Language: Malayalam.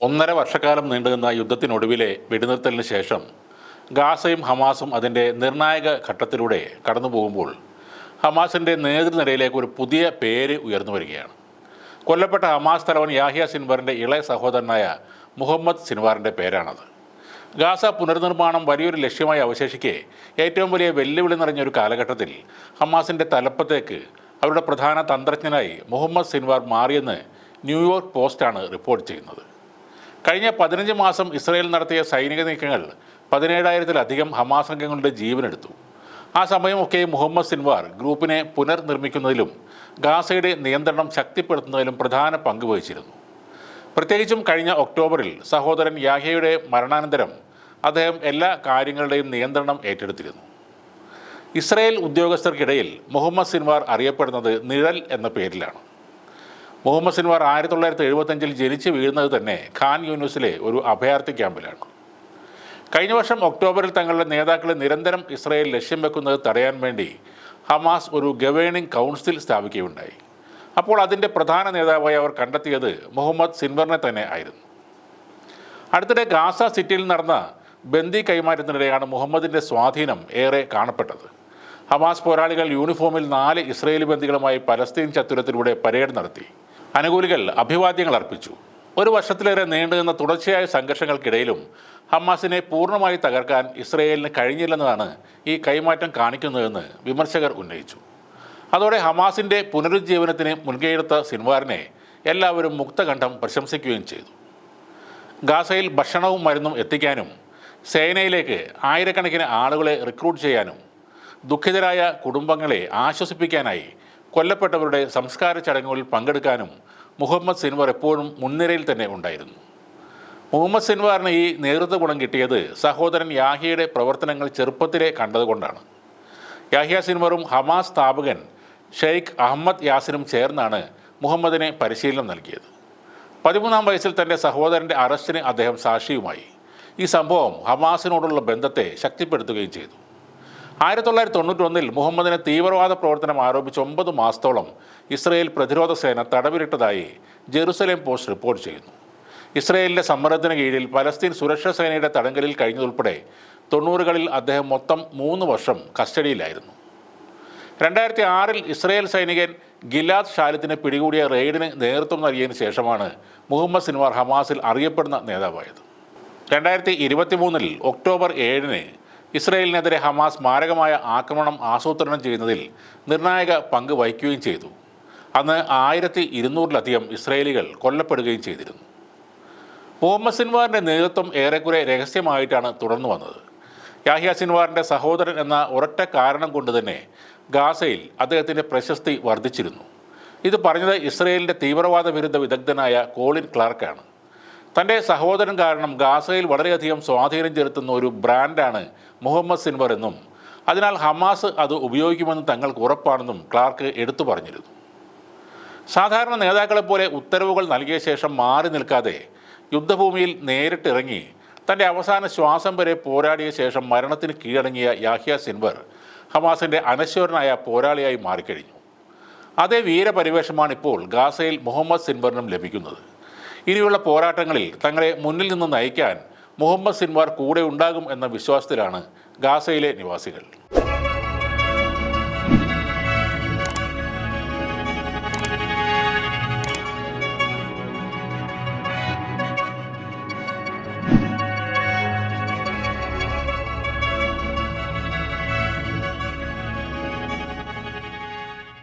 ഒന്നര വർഷക്കാലം നീണ്ടുനിന്ന യുദ്ധത്തിനൊടുവിലെ വെടിനിർത്തലിന് ശേഷം ഗാസയും ഹമാസും അതിൻ്റെ നിർണായക ഘട്ടത്തിലൂടെ കടന്നു പോകുമ്പോൾ ഹമാസിൻ്റെ നേതൃനിരയിലേക്ക് ഒരു പുതിയ പേര് ഉയർന്നു വരികയാണ്. കൊല്ലപ്പെട്ട ഹമാസ് തലവൻ യാഹ്യ സിൻവറിൻ്റെ ഇളയ സഹോദരനായ മുഹമ്മദ് സിൻവാറിൻ്റെ പേരാണത്. ഗാസ പുനർനിർമ്മാണം വലിയൊരു ലക്ഷ്യമായി അവശേഷിക്കെ ഏറ്റവും വലിയ വെല്ലുവിളി നിറഞ്ഞൊരു കാലഘട്ടത്തിൽ ഹമാസിൻ്റെ തലപ്പത്തേക്ക് അവരുടെ പ്രധാന തന്ത്രജ്ഞനായി മുഹമ്മദ് സിൻവാർ മാറിയെന്ന് ന്യൂയോർക്ക് പോസ്റ്റാണ് റിപ്പോർട്ട് ചെയ്യുന്നത്. കഴിഞ്ഞ 15 മാസം ഇസ്രയേൽ നടത്തിയ സൈനിക നീക്കങ്ങൾ 17,000-ലധികം ഹമാസ് അംഗങ്ങളുടെ ജീവനെടുത്തു. ആ സമയമൊക്കെ മുഹമ്മദ് സിൻവാർ ഗ്രൂപ്പിനെ പുനർനിർമ്മിക്കുന്നതിലും ഗാസയുടെ നിയന്ത്രണം ശക്തിപ്പെടുത്തുന്നതിലും പ്രധാന പങ്ക് വഹിച്ചിരുന്നു. പ്രത്യേകിച്ചും കഴിഞ്ഞ ഒക്ടോബറിൽ സഹോദരൻ യാഹ്യയുടെ മരണാനന്തരം അദ്ദേഹം എല്ലാ കാര്യങ്ങളുടെയും നിയന്ത്രണം ഏറ്റെടുത്തിരുന്നു. ഇസ്രയേൽ ഉദ്യോഗസ്ഥർക്കിടയിൽ മുഹമ്മദ് സിൻവാർ അറിയപ്പെടുന്നത് നിഴൽ എന്ന പേരിലാണ്. മുഹമ്മദ് സിൻവാർ 1975-ൽ ജനിച്ചു വീഴുന്നത് തന്നെ ഖാൻ യൂനിസിലെ ഒരു അഭയാർത്ഥി ക്യാമ്പിലാണ്. കഴിഞ്ഞ വർഷം ഒക്ടോബറിൽ തങ്ങളുടെ നേതാക്കളെ നിരന്തരം ഇസ്രയേൽ ലക്ഷ്യം വെക്കുന്നത് തടയാൻ വേണ്ടി ഹമാസ് ഒരു ഗവേണിംഗ് കൗൺസിൽ സ്ഥാപിക്കുകയുണ്ടായി. അപ്പോൾ അതിൻ്റെ പ്രധാന നേതാവായി അവർ കണ്ടെത്തിയത് മുഹമ്മദ് സിൻവറിനെ തന്നെ ആയിരുന്നു. അടുത്തിടെ ഗാസ സിറ്റിയിൽ നടന്ന ബന്ദി കൈമാറ്റത്തിനിടെയാണ് മുഹമ്മദിൻ്റെ സ്വാധീനം ഏറെ കാണപ്പെട്ടത്. ഹമാസ് പോരാളികൾ യൂണിഫോമിൽ 4 ഇസ്രയേലി ബന്ദികളുമായി പലസ്തീൻ ചത്തുരത്തിലൂടെ പരേഡ് നടത്തി. അനുകൂലികൾ അഭിവാദ്യങ്ങൾ അർപ്പിച്ചു. ഒരു വർഷത്തിലേറെ നീണ്ടുനിന്ന തുടർച്ചയായ സംഘർഷങ്ങൾക്കിടയിലും ഹമാസിനെ പൂർണ്ണമായി തകർക്കാൻ ഇസ്രയേലിന് കഴിഞ്ഞില്ലെന്നതാണ് ഈ കൈമാറ്റം കാണിക്കുന്നതെന്ന് വിമർശകർ ഉന്നയിച്ചു. അതോടെ ഹമാസിൻ്റെ പുനരുജ്ജീവനത്തിന് മുൻകൈയെടുത്ത സിൻവാറിനെ എല്ലാവരും മുക്തകണ്ഠം പ്രശംസിക്കുകയും ചെയ്തു. ഗാസയിൽ ഭക്ഷണവും മരുന്നും എത്തിക്കാനും സേനയിലേക്ക് ആയിരക്കണക്കിന് ആളുകളെ റിക്രൂട്ട് ചെയ്യാനും ദുഃഖിതരായ കുടുംബങ്ങളെ ആശ്വസിപ്പിക്കാനായി കൊല്ലപ്പെട്ടവരുടെ സംസ്കാര ചടങ്ങുകളിൽ പങ്കെടുക്കാനും മുഹമ്മദ് സിൻവാർ എപ്പോഴും മുൻനിരയിൽ തന്നെ ഉണ്ടായിരുന്നു. മുഹമ്മദ് സിൻവാറിന് ഈ നേതൃത്വ ഗുണം കിട്ടിയത് സഹോദരൻ യാഹ്യയുടെ പ്രവർത്തനങ്ങൾ ചെറുപ്പത്തിലെ കണ്ടതുകൊണ്ടാണ്. യാഹ്യ സിൻവറും ഹമാസ് സ്ഥാപകൻ ഷെയ്ഖ് അഹമ്മദ് യാസിനും ചേർന്നാണ് മുഹമ്മദിനെ പരിശീലനം നൽകിയത്. 13-ാം വയസ്സിൽ തൻ്റെ സഹോദരൻ്റെ അറസ്റ്റിന് അദ്ദേഹം സാക്ഷിയുമായി. ഈ സംഭവം ഹമാസിനോടുള്ള ബന്ധത്തെ ശക്തിപ്പെടുത്തുകയും ചെയ്തു. 1991-ൽ മുഹമ്മദിനെ തീവ്രവാദ പ്രവർത്തനം ആരോപിച്ച് 9 മാസത്തോളം ഇസ്രയേൽ പ്രതിരോധ സേന തടവിലിട്ടതായി ജെറുസലേം പോസ്റ്റ് റിപ്പോർട്ട് ചെയ്യുന്നു. ഇസ്രയേലിൻ്റെ സമ്മർദ്ദത്തിന് കീഴിൽ പലസ്തീൻ സുരക്ഷാ സേനയുടെ തടങ്കലിൽ കഴിഞ്ഞതുൾപ്പെടെ 90കളിൽ അദ്ദേഹം മൊത്തം 3 വർഷം കസ്റ്റഡിയിലായിരുന്നു. 2006-ൽ ഇസ്രയേൽ സൈനികൻ ഗിലാദ് ഷാലിത്തിനെ പിടികൂടിയ റെയ്ഡിന് നേതൃത്വം നൽകിയതിനു ശേഷമാണ് മുഹമ്മദ് സിൻവാർ ഹമാസിൽ അറിയപ്പെടുന്ന നേതാവായത്. 2023-ൽ ഒക്ടോബർ 7-ന് ഇസ്രയേലിനെതിരെ ഹമാസ് മാരകമായ ആക്രമണം ആസൂത്രണം ചെയ്യുന്നതിൽ നിർണായക പങ്ക് വഹിക്കുകയും ചെയ്തു. അന്ന് 1200-ലധികം ഇസ്രയേലികൾ കൊല്ലപ്പെടുകയും ചെയ്തിരുന്നു. മുഹമ്മദ് സിൻവാറിൻ്റെ നേതൃത്വം ഏറെക്കുറെ രഹസ്യമായിട്ടാണ് തുടർന്നു വന്നത്. യാഹ്യ സിൻവാറിൻ്റെ സഹോദരൻ എന്ന ഒരൊറ്റ കാരണം കൊണ്ട് തന്നെ ഗാസയിൽ അദ്ദേഹത്തിൻ്റെ പ്രശസ്തി വർദ്ധിച്ചിരുന്നു. ഇത് പറഞ്ഞത് ഇസ്രയേലിൻ്റെ തീവ്രവാദ വിരുദ്ധ വിദഗ്ധനായ കോളിൻ ക്ലാർക്കാണ്. തൻ്റെ സഹോദരൻ കാരണം ഗാസയിൽ വളരെയധികം സ്വാധീനം ചെലുത്തുന്ന ഒരു ബ്രാൻഡാണ് മുഹമ്മദ് സിൻവർ എന്നും അതിനാൽ ഹമാസ് അത് ഉപയോഗിക്കുമെന്ന് തങ്ങൾക്ക് ഉറപ്പാണെന്നും ക്ലാർക്ക് എടുത്തു പറഞ്ഞിരുന്നു. സാധാരണ നേതാക്കളെപ്പോലെ ഉത്തരവുകൾ നൽകിയ ശേഷം മാറി നിൽക്കാതെ യുദ്ധഭൂമിയിൽ നേരിട്ടിറങ്ങി തൻ്റെ അവസാന ശ്വാസം വരെ പോരാടിയ ശേഷം മരണത്തിന് കീഴടങ്ങിയ യാഹ്യ സിൻവർ ഹമാസിൻ്റെ അനശ്വരനായ പോരാളിയായി മാറിക്കഴിഞ്ഞു. അതേ വീരപരിവേഷമാണ് ഇപ്പോൾ ഗാസയിൽ മുഹമ്മദ് സിൻവറിനും ലഭിക്കുന്നത്. ഇനിയുള്ള പോരാട്ടങ്ങളിൽ തങ്ങളെ മുന്നിൽ നിന്ന് നയിക്കാൻ മുഹമ്മദ് സിൻവാർ കൂടെ ഉണ്ടാകും എന്ന വിശ്വാസത്തിലാണ് ഗാസയിലെ നിവാസികൾ.